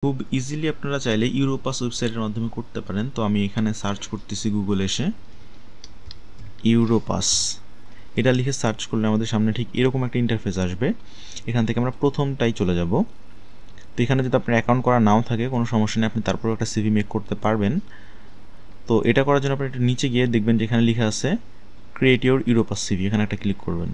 খুব ইজিলি আপনারা চাইলে ইউরোপাস ওয়েবসাইটের মাধ্যমে করতে পারেন। তো আমি এখানে সার্চ করতেছি গুগলে এসে ইউরোপাস, এটা লিখে সার্চ করলে আমাদের সামনে ঠিক এরকম একটা ইন্টারফেস আসবে। এখান থেকে আমরা প্রথমটাই চলে যাব। তো এখানে যদি আপনার অ্যাকাউন্ট করা নাও থাকে কোনো সমস্যা নেই, আপনি তারপর একটা সিভি মেক করতে পারবেন। তো এটা করার জন্য আপনি একটু নিচে গিয়ে দেখবেন যে এখানে লেখা আছে ক্রিয়েট ইউর ইউরোপাস সিভি, এখানে একটা ক্লিক করবেন।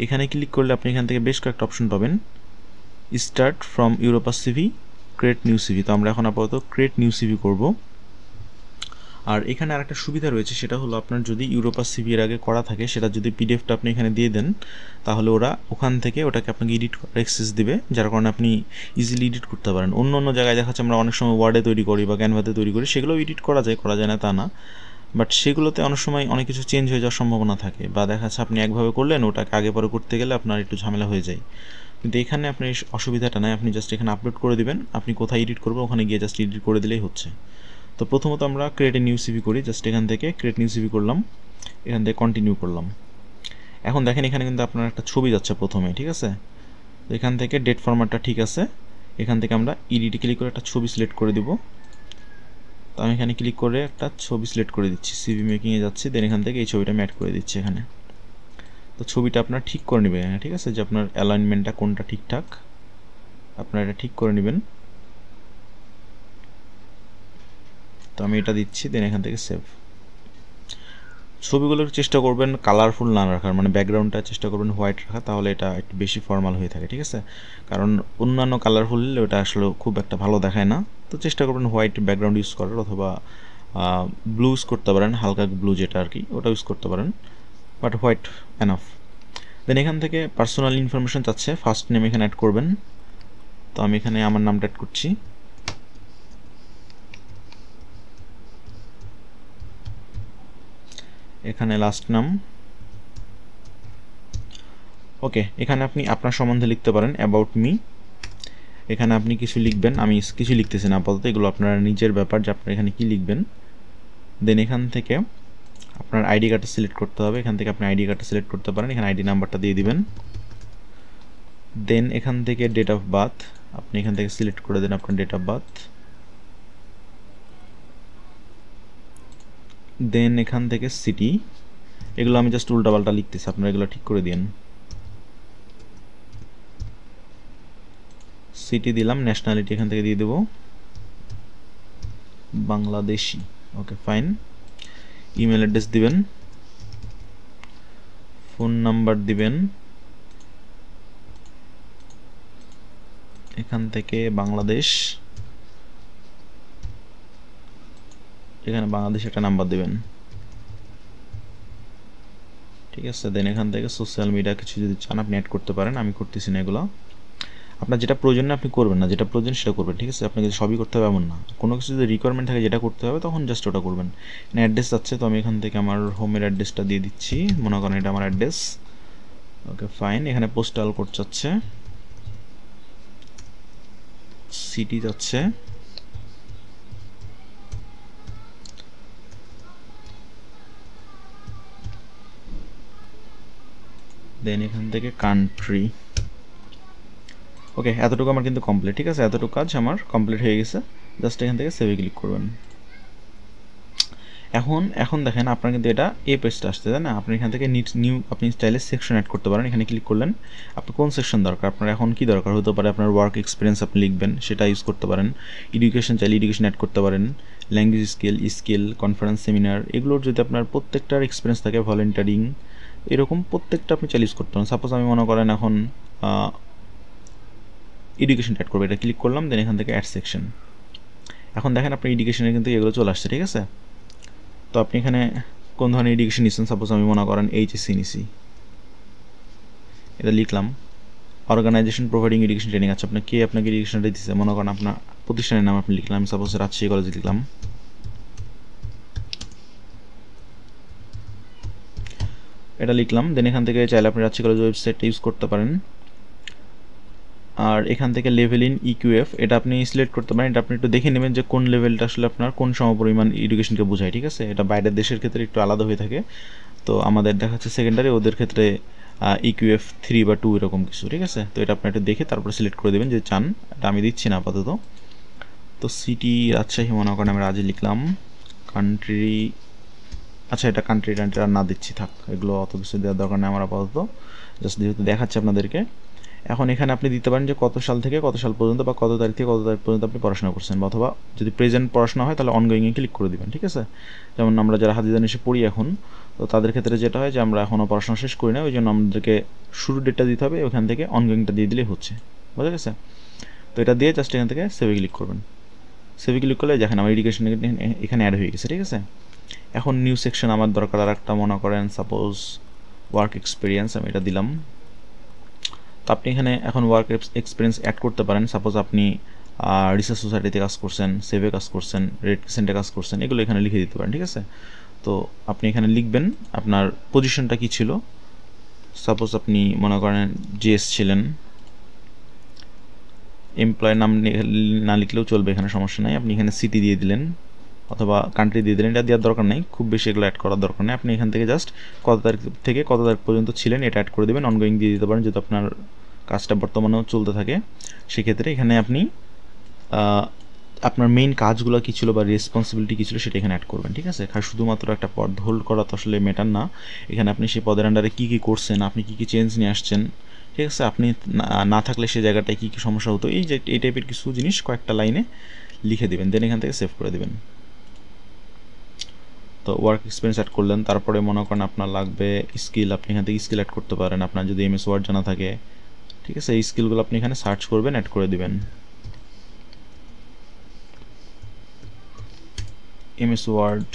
এখানে ক্লিক করলে আপনি এখান থেকে বেশ কয়েকটা অপশন পাবেন। Start from Europass CV, create new CV. তো আমরা এখন আপাতত ক্রিয়েট নিউ সিভি করব। আর এখানে আরেকটা সুবিধা রয়েছে, সেটা হলো আপনার যদি ইউরোপাস সিভি এর আগে করা থাকে, সেটা যদি পিডিএফটা আপনি এখানে দিয়ে দেন, তাহলে ওরা ওখান থেকে ওটাকে আপনাকে এডিট করার অ্যাক্সেস দিবে, যার কারণে আপনি ইজিলি এডিট করতে পারেন। অন্য অন্য জায়গায় দেখা যাচ্ছে আমরা অনেক সময় ওয়ার্ডে তৈরি করি বা ক্যানভাতে তৈরি করি, সেগুলোও এডিট করা যায় না তা না, বাট সেগুলোতে অনেক সময় অনেক কিছু চেঞ্জ হয়ে যাওয়ার সম্ভাবনা থাকে, বা দেখা যাচ্ছে আপনি একভাবে করলেন, ওটাকে আগে পরে করতে গেলে আপনার একটু ঝামেলা হয়ে যায়। কিন্তু এখানে আপনার অসুবিধাটা নাই, আপনি জাস্ট এখানে আপলোড করে দিবেন, আপনি কোথায় এডিট করবেন ওখানে গিয়ে জাস্ট এডিট করে দিলেই হচ্ছে। তো প্রথমত আমরা ক্রিয়েট এ নিউ সিভি করি, জাস্ট এখান থেকে ক্রিয়েট নিউ সিভি করলাম, এখান থেকে কন্টিনিউ করলাম। এখন দেখেন এখানে কিন্তু আপনার একটা ছবি যাচ্ছে প্রথমে, ঠিক আছে। তো এখান থেকে ডেট ফরম্যাটটা ঠিক আছে, এখান থেকে আমরা এডিটে ক্লিক করে একটা ছবি সিলেক্ট করে দিব। তো আমি এখানে ক্লিক করে একটা ছবি সিলেক্ট করে দিচ্ছি, সিভি মেকিংয়ে যাচ্ছি, দেন এখান থেকে এই ছবিটা আমি অ্যাড করে দিচ্ছি এখানে। তো ছবিটা আপনার ঠিক করে নেবেন, ঠিক আছে, যে আপনার অ্যালাইনমেন্টটা কোনটা ঠিকঠাক, আপনারা এটা ঠিক করে নেবেন। তো আমি এটা দিচ্ছি, দেন এখান থেকে সেভ। ছবিগুলোর চেষ্টা করবেন কালারফুল না রাখার, মানে ব্যাকগ্রাউন্ডটা চেষ্টা করবেন হোয়াইট রাখা, তাহলে এটা একটু বেশি ফর্মাল হয়ে থাকে, ঠিক আছে। কারণ অন্যান্য কালারফুল হলে ওটা আসলে খুব একটা ভালো দেখায় না। তো চেষ্টা করবেন হোয়াইট ব্যাকগ্রাউন্ড ইউজ করার, অথবা ব্লু ইউজ করতে পারেন, হালকা ব্লু যেটা আর কি, ওটা ইউজ করতে পারেন, বাট হোয়াইট এনাফ। দেন এখান থেকে পার্সোনাল ইনফরমেশন চাচ্ছে, ফার্স্ট নেম এখানে অ্যাড করবেন। তো আমি এখানে আমার নামটা অ্যাড করছি। এখানে লাস্ট নাম। ওকে, এখানে আপনি আপনার সম্বন্ধে লিখতে পারেন, অ্যাবাউট মি। এখানে আপনি কিছু লিখবেন, আমি কিছু লিখতেছি না আপাতত, এগুলো আপনার নিজের ব্যাপার যে আপনারা এখানে কি লিখবেন। দেন এখান থেকে আপনার আইডি কার্ডটা সিলেক্ট করতে হবে, এখান থেকে আপনি আইডি কার্ডটা সিলেক্ট করতে পারেন, এখানে আইডি নাম্বারটা দিয়ে দিবেন। দেন এখান থেকে ডেট অফ বার্থ আপনি এখান থেকে সিলেক্ট করে দেন আপনার ডেট অফ বার্থ। দেন এখান থেকে সিটি, এগুলো আমি জাস্ট উল্টাপাল্টা লিখতেছি, আপনারা এগুলো ঠিক করে দিন। সিটি দিলাম, ন্যাশনালিটি এখান থেকে দিয়ে দেব Bangladeshi. Okay fine. Email address দিবেন, ফোন নাম্বার দিবেন, এখান থেকে বাংলাদেশ, এখানে বাংলাদেশ একটা নাম্বার দিবেন, ঠিক আছে। দেন এখান থেকে সোশ্যাল মিডিয়া কিছু যদি চান আপনি অ্যাড করতে পারেন, আমি করতেছি না এগুলো। আপনার যেটা প্রয়োজন না আপনি করবেন না, যেটা প্রয়োজন সেটা করবেন, ঠিক আছে। আপনাকে সবই করতে হবে এমন না, কোনো কিছু যদি রিকোয়ারমেন্ট থাকে যেটা করতে হবে তখন জাস্ট ওটা করবেন। অ্যাড্রেস আছে, তো আমি এখান থেকে আমার হোমের অ্যাড্রেসটা দিয়ে দিচ্ছি, মনে করেন এটা আমার অ্যাড্রেস। Okay fine. এখানে পোস্টাল কোড চাচ্ছে, সিটি যাচ্ছে, দেন এখান থেকে কান্ট্রি। ওকে, এতটুকু আমার কিন্তু কমপ্লিট, ঠিক আছে, এতটুকু কাজ আমার কমপ্লিট হয়ে গেছে। জাস্ট এখান থেকে সেভে ক্লিক করবেন। এখন দেখেন আপনার কিন্তু এটা এই পেজটা আসছে, তাই না। আপনি এখান থেকে নিউ আপনি স্টাইলে সেকশন অ্যাড করতে পারেন, এখানে ক্লিক করলেন, আপনার কোন সেকশন দরকার, আপনার এখন কি দরকার হতে পারে, আপনার ওয়ার্ক এক্সপিরিয়েন্স আপনি লিখবেন, সেটা ইউজ করতে পারেন। এডুকেশন চাইলে এডুকেশন অ্যাড করতে পারেন, ল্যাঙ্গুয়েজ স্কিল, কনফারেন্স, সেমিনার, এগুলোর যদি আপনার প্রত্যেকটার এক্সপিরিয়েন্স থাকে, ভলেন্টারিং, এরকম প্রত্যেকটা আপনি চাইলে ইউজ করতে পারেন। সাপোজ আমি মনে করেন এখন এডুকেশন অ্যাড করবো, এটা ক্লিক করলাম, দেন এখান থেকে অ্যাড সেকশন। এখন দেখেন আপনার এডুকেশনে কিন্তু এগুলো চলে আসছে, ঠিক আছে। তো আপনি এখানে কোন ধরনের এডুকেশন নিচ্ছেন, সাপোজ আমি মনে করেন এইচএসসি নিছি, এটা লিখলাম। অর্গানাইজেশন প্রোভাইডিং এডুকেশন ট্রেনিং, আচ্ছা আপনার কে আপনাকে এডুকেশনটা দিচ্ছে, মনে করেন আপনার প্রতিষ্ঠানের নাম আপনি লিখলাম, সাপোজ রাজশাহী কলেজে লিখলাম। এটা লিখলাম, দেন এখান থেকে চাইলে আপনি রাজশাহী কলেজ ওয়েবসাইটটা ইউজ করতে পারেন। আর এখান থেকে লেভেল ইন ইকিউএফ এটা আপনি সিলেক্ট করতে পারেন, এটা আপনি একটু দেখে নেবেন যে কোন লেভেলটা আসলে আপনার কোন সমপরিমাণ এডুকেশনকে বোঝায়, ঠিক আছে। এটা বাইরের দেশের ক্ষেত্রে একটু আলাদা হয়ে থাকে, তো আমাদের দেখাচ্ছে সেকেন্ডারি, ওদের ক্ষেত্রে ইকিউএফ 3 বা 2 এরকম কিছু, ঠিক আছে। তো এটা আপনি একটু দেখে তারপরে সিলেক্ট করে দেবেন যে চান। এটা আমি দিচ্ছি না আপাতত। তো সিটি রাজশাহী মনে করেন আমি রাজে লিখলাম। কান্ট্রি, আচ্ছা এটা কান্ট্রি আর না দিচ্ছি, থাক, এগুলো অত কিছু দেওয়ার দরকার নেই আমার আপাতত, জাস্ট যেহেতু দেখাচ্ছে আপনাদেরকে। এখন এখানে আপনি দিতে পারেন যে কত সাল থেকে কত সাল পর্যন্ত বা কত তারিখ থেকে কত তারিখ পর্যন্ত আপনি পড়াশোনা করছেন, অথবা যদি প্রেজেন্ট পড়াশোনা হয় তাহলে অনগোয়িংয়ে ক্লিক করে দেবেন, ঠিক আছে। যেমন আমরা যারা হাদিদান এসে পড়ি এখন, তো তাদের ক্ষেত্রে যেটা হয় যে আমরা এখনও পড়াশোনা শেষ করি না, ওই জন্য আমাদেরকে শুরুর ডেটটা দিতে হবে, ওখান থেকে অনগোয়িংটা দিয়ে দিলেই হচ্ছে, বুঝা গেছে। তো এটা দিয়ে জাস্ট এখান থেকে সেভে ক্লিক করবেন। সেভে ক্লিক করলে দেখেন আমার এডুকেশন এখানে অ্যাড হয়ে গেছে, ঠিক আছে। এখন নিউ সেকশন আমার দরকার আর একটা, মনে করেন সাপোজ ওয়ার্ক এক্সপিরিয়েন্স, আমি এটা দিলাম। তো আপনি এখানে এখন ওয়ার্ক এক্সপিরিয়েন্স অ্যাড করতে পারেন। সাপোজ আপনি রিসার্চ সোসাইটিতে কাজ করছেন, সেভে কাজ করছেন, রেড ক্রিসেন্টে কাজ করছেন, এগুলো এখানে লিখে দিতে পারেন, ঠিক আছে। তো আপনি এখানে লিখবেন আপনার পজিশনটা কী ছিল। সাপোজ আপনি মনে করেন জিএস ছিলেন, এমপ্লয়ের নাম না লিখলেও চলবে, এখানে সমস্যা নাই। আপনি এখানে সিটি দিয়ে দিলেন অথবা কান্ট্রি দিয়ে দিলেন, এটা দেওয়ার দরকার নেই, খুব বেশি এগুলো অ্যাড করার দরকার নেই। আপনি এখান থেকে জাস্ট কত তারিখ থেকে কত তারিখ পর্যন্ত ছিলেন এটা অ্যাড করে দেবেন। অনগোয়িং দিয়ে দিতে পারেন যেহেতু আপনার কাজটা বর্তমানেও চলতে থাকে। সেক্ষেত্রে এখানে আপনি আপনার মেইন কাজগুলো কী ছিল বা রেসপন্সিবিলিটি কী ছিল সেটা এখানে অ্যাড করবেন, ঠিক আছে। শুধুমাত্র একটা পদ হোল্ড করা তো আসলে ম্যাটার না, এখানে আপনি সেই পদের আন্ডারে কী কী করছেন, আপনি কী কী চেঞ্জ নিয়ে আসছেন, ঠিক আছে। আপনি না থাকলে সেই জায়গাটায় কী কী সমস্যা হতো, এই টাইপের কিছু জিনিস কয়েকটা লাইনে লিখে দেবেন, দেন এখান থেকে সেভ করে দেবেন। তো ওয়ার্ক এক্সপিরিয়েন্স অ্যাড করলেন, তারপরে মনে করেন আপনার লাগবে স্কিল, আপনি এখান থেকে স্কিল অ্যাড করতে পারেন আপনার যদি এমএস ওয়ার্ড জানা থাকে, ঠিক আছে। এই স্কিলগুলো আপনি এখানে সার্চ করবেন, অ্যাড করে দেবেন। এমএস ওয়ার্ড,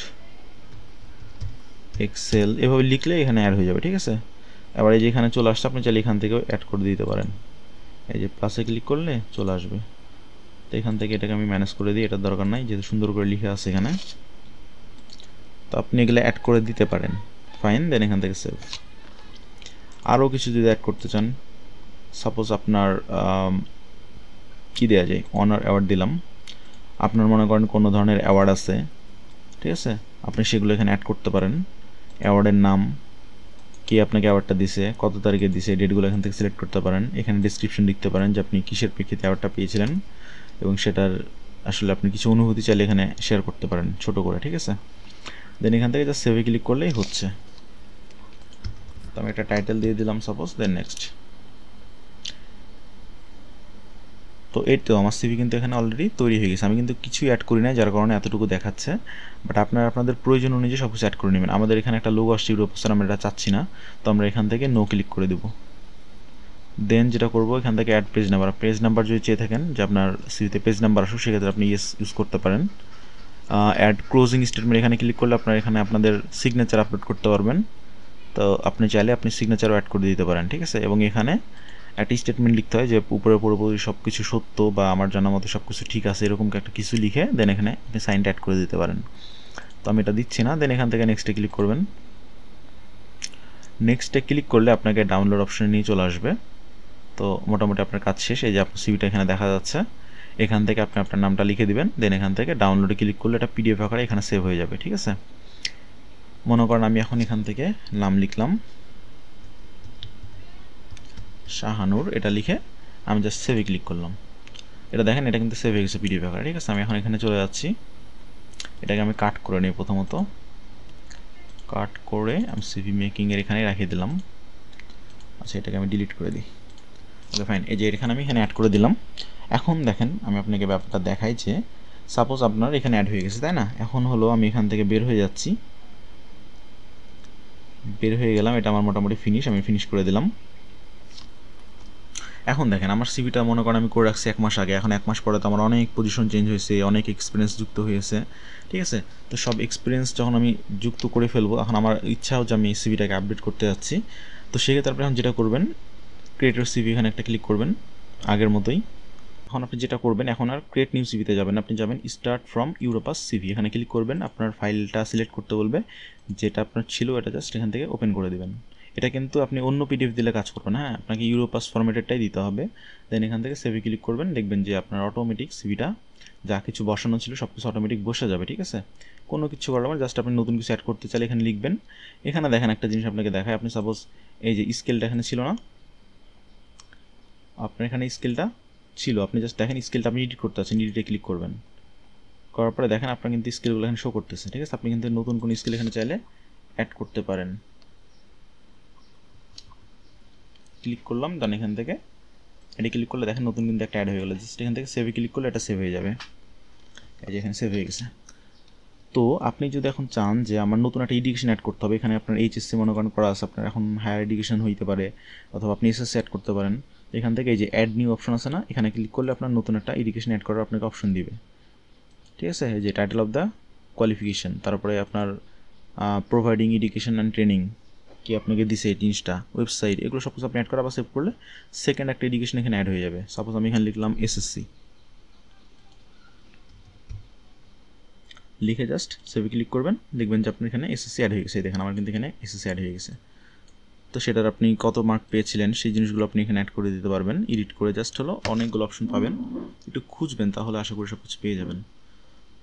এক্সেল, এভাবে লিখলে এখানে অ্যাড হয়ে যাবে, ঠিক আছে। এবার এই যে এখানে চলে আসছে, আপনি চাইলে এখান থেকেও অ্যাড করে দিতে পারেন। এই যে প্লাসে ক্লিক করলে চলে আসবে। তো এখান থেকে এটাকে আমি ম্যানেজ করে দিই, এটার দরকার নাই যেহেতু সুন্দর করে লিখে আছে এখানে। তো আপনি এগুলো অ্যাড করে দিতে পারেন, ফাইন, দেন এখান থেকে সেভ। আরও কিছু যদি অ্যাড করতে চান, সাপোজ আপনার কি দেওয়া যায়, অনার অ্যাওয়ার্ড দিলাম। আপনার মনে করেন কোনো ধরনের অ্যাওয়ার্ড আছে, ঠিক আছে, আপনি সেগুলো এখানে অ্যাড করতে পারেন। অ্যাওয়ার্ডের নাম, কে আপনাকে অ্যাওয়ার্ডটা দিছে, কত তারিখে দিছে, ডেটগুলো এখান থেকে সিলেক্ট করতে পারেন। এখানে ডিসক্রিপশন লিখতে পারেন যে আপনি কিসের প্রেক্ষিতে অ্যাওয়ার্ডটা পেয়েছিলেন এবং সেটার আসলে আপনি কিছু অনুভূতি চাইলে এখানে শেয়ার করতে পারেন ছোট করে, ঠিক আছে। দেন এখান থেকে জাস্ট সেভে ক্লিক করলেই হচ্ছে। তো আমি একটা টাইটেল দিয়ে দিলাম সাপোজ, দেন নেক্সট। তো এই তো আমার সিভি কিন্তু এখানে অলরেডি তৈরি হয়ে গেছে, আমি কিন্তু কিছুই অ্যাড করি না যার কারণে এতটুকু দেখাচ্ছে। বাট আপনাদের প্রয়োজন অনুযায়ী সব কিছু অ্যাড করে নেবেন। আমাদের এখানে একটা লোগো আসছে ইউরোপ, আমরা এটা চাচ্ছি না, তো আমরা এখান থেকে নো ক্লিক করে দেবো। দেন যেটা করবো এখান থেকে অ্যাড পেজ নাম্বার যদি চেয়ে থাকেন যে আপনার সিভিতে পেজ নাম্বার আসুক, সেক্ষেত্রে আপনি ইয়েস ইউজ করতে পারেন। অ্যাড ক্লোজিং স্টেটমেন্ট, এখানে ক্লিক করলে আপনার এখানে আপনাদের সিগনেচার আপলোড করতে পারবেন। তো আপনি চাইলে আপনি সিগনেচারও অ্যাড করে দিতে পারেন, ঠিক আছে। এবং এখানে একটা স্টেটমেন্ট লিখতে হয় যে উপরে পুরোপুরি সব কিছু সত্য বা আমার জানার মতো সব কিছু ঠিক আছে, এরকম একটা কিছু লিখে দেন এখানে আপনি সাইনটা অ্যাড করে দিতে পারেন। তো আমি এটা দিচ্ছি না, দেন এখান থেকে নেক্সটে ক্লিক করবেন। নেক্সটে ক্লিক করলে আপনাকে ডাউনলোড অপশনে নিয়ে চলে আসবে। তো মোটামুটি আপনার কাজ শেষ। এই যে আপনার সিভিটা এখানে দেখা যাচ্ছে, এখান থেকে আপনি আপনার নামটা লিখে দিবেন, দেন এখান থেকে ডাউনলোডে ক্লিক করলে এটা পিডিএফ আকারে এখানে সেভ হয়ে যাবে, ঠিক আছে। মনে করেন আমি এখন এখান থেকে নাম লিখলাম শাহানুর, এটা লিখে আমি জাস্ট সেভে ক্লিক করলাম। এটা দেখেন এটা কিন্তু সেভ হয়ে গেছে পিডিএফ আকারে, ঠিক আছে। আমি এখন এখানে চলে যাচ্ছি, এটাকে আমি কাট করে নিই প্রথমত। কাট করে আমি সিভি মেকিংয়ের এখানে রাখিয়ে দিলাম। আচ্ছা এটাকে আমি ডিলিট করে দিই। ওকে ফাইন, এই যে এখানে আমি এখানে অ্যাড করে দিলাম। এখন দেখেন আমি আপনাকে ব্যাপারটা দেখাই যে সাপোজ আপনার এখানে অ্যাড হয়ে গেছে, তাই না। এখন হলো আমি এখান থেকে বের হয়ে যাচ্ছি, বের হয়ে গেলাম, এটা আমার মোটামুটি ফিনিশ, আমি ফিনিশ করে দিলাম। এখন দেখেন আমার সিভিটা মনে করেন আমি করে রাখছি 1 মাস আগে, এখন 1 মাস পরে তো আমার অনেক পজিশন চেঞ্জ হয়েছে, অনেক এক্সপিরিয়েন্স যুক্ত হয়েছে, ঠিক আছে। তো সব এক্সপিরিয়েন্স যখন আমি যুক্ত করে ফেলবো, এখন আমার ইচ্ছা হচ্ছে আমি সিভিটাকে আপডেট করতে যাচ্ছি। তো সেক্ষেত্রে আপনি এখন যেটা করবেন, ক্রিয়েটর সিভি এখানে একটা ক্লিক করবেন আগের মতোই। এখন আপনি যেটা করবেন, এখন আর ক্রিয়েট নিউ সিভিতে যাবেন, আপনি যাবেন স্টার্ট ফ্রম ইউরোপাস সিভি, এখানে ক্লিক করবেন। আপনার ফাইলটা সিলেক্ট করতে বলবে, যেটা আপনার ছিল এটা জাস্ট এখান থেকে ওপেন করে দেবেন। এটা কিন্তু আপনি অন্য পিডিএফ দিলে কাজ করবে না, হ্যাঁ, আপনাকে ইউরোপাস ফরম্যাটেরটাই দিতে হবে। দেন এখান থেকে সেভে ক্লিক করবেন, দেখবেন যে আপনার অটোমেটিক সিভিটা যা কিছু বসানো ছিল সব কিছু অটোমেটিক বসে যাবে। ঠিক আছে, কোনো কিছু করার মানে জাস্ট আপনি নতুন কিছু অ্যাড করতে চাইলে এখানে লিখবেন। এখানে দেখেন একটা জিনিস আপনাকে দেখায়, আপনি সাপোজ এই যে স্কেলটা এখানে ছিল না, আপনার এখানে স্কেলটা ছিল, আপনি জাস্ট দেখেন স্কেলটা আপনি এডিট করতে আছেন, এডিটে ক্লিক করবেন, করার পরে দেখেন আপনার কিন্তু স্কেলগুলো এখানে শো করতেছে। ঠিক আছে, আপনি কিন্তু নতুন কোনো স্কেল এখানে চাইলে অ্যাড করতে পারেন। ক্লিক করলাম, দেন এখান থেকে এটা ক্লিক করলে দেখেন নতুন কিন্তু একটা অ্যাড হয়ে গেলো। জাস্ট এখান থেকে সেভে ক্লিক করলে এটা সেভ হয়ে যাবে। এই যে এখানে সেভ হয়ে গেছে। তো আপনি যদি এখন চান যে আমার নতুন একটা এডুকেশন অ্যাড করতে হবে, এখানে আপনার এইচএসসি মনে করেন করা আছে, আপনার এখন হায়ার এডুকেশন হইতে পারে, অথবা আপনি এসএসসি অ্যাড করতে পারেন। এখান থেকে এই যে অ্যাড নিউ অপশন আছে না, এখানে ক্লিক করলে আপনার নতুন একটা এডুকেশন অ্যাড করার আপনাকে অপশন দিবে। ঠিক আছে, এই যে টাইটেল অফ দ্য কোয়ালিফিকেশান, তারপরে আপনার প্রোভাইডিং এডুকেশন অ্যান্ড ট্রেনিং কি আপনাকে দিছে এই জিনিসটা, ওয়েবসাইট, এগুলো সব কিছু আপনি অ্যাড করা বা সেভ করলে সেকেন্ড একটা এডুকেশন এখানে অ্যাড হয়ে যাবে। সাপোজ আমি এখানে লিখলাম এসএসসি, লিখে জাস্ট সেভে ক্লিক করবেন, দেখবেন যে আপনার এখানে এসএসসি অ্যাড হয়ে গেছে। দেখেন আমার কিন্তু এখানে এসএসসি অ্যাড হয়ে গেছে। তো সেটার আপনি কত মার্ক পেয়েছিলেন সেই জিনিসগুলো আপনি এখানে অ্যাড করে দিতে পারবেন। এডিট করে জাস্ট হলো অনেকগুলো অপশন পাবেন, একটু খুঁজবেন, তাহলে আশা করি সব কিছু পেয়ে যাবেন।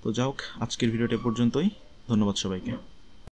তো যাই হোক, আজকের ভিডিওটা পর্যন্তই। ধন্যবাদ সবাইকে।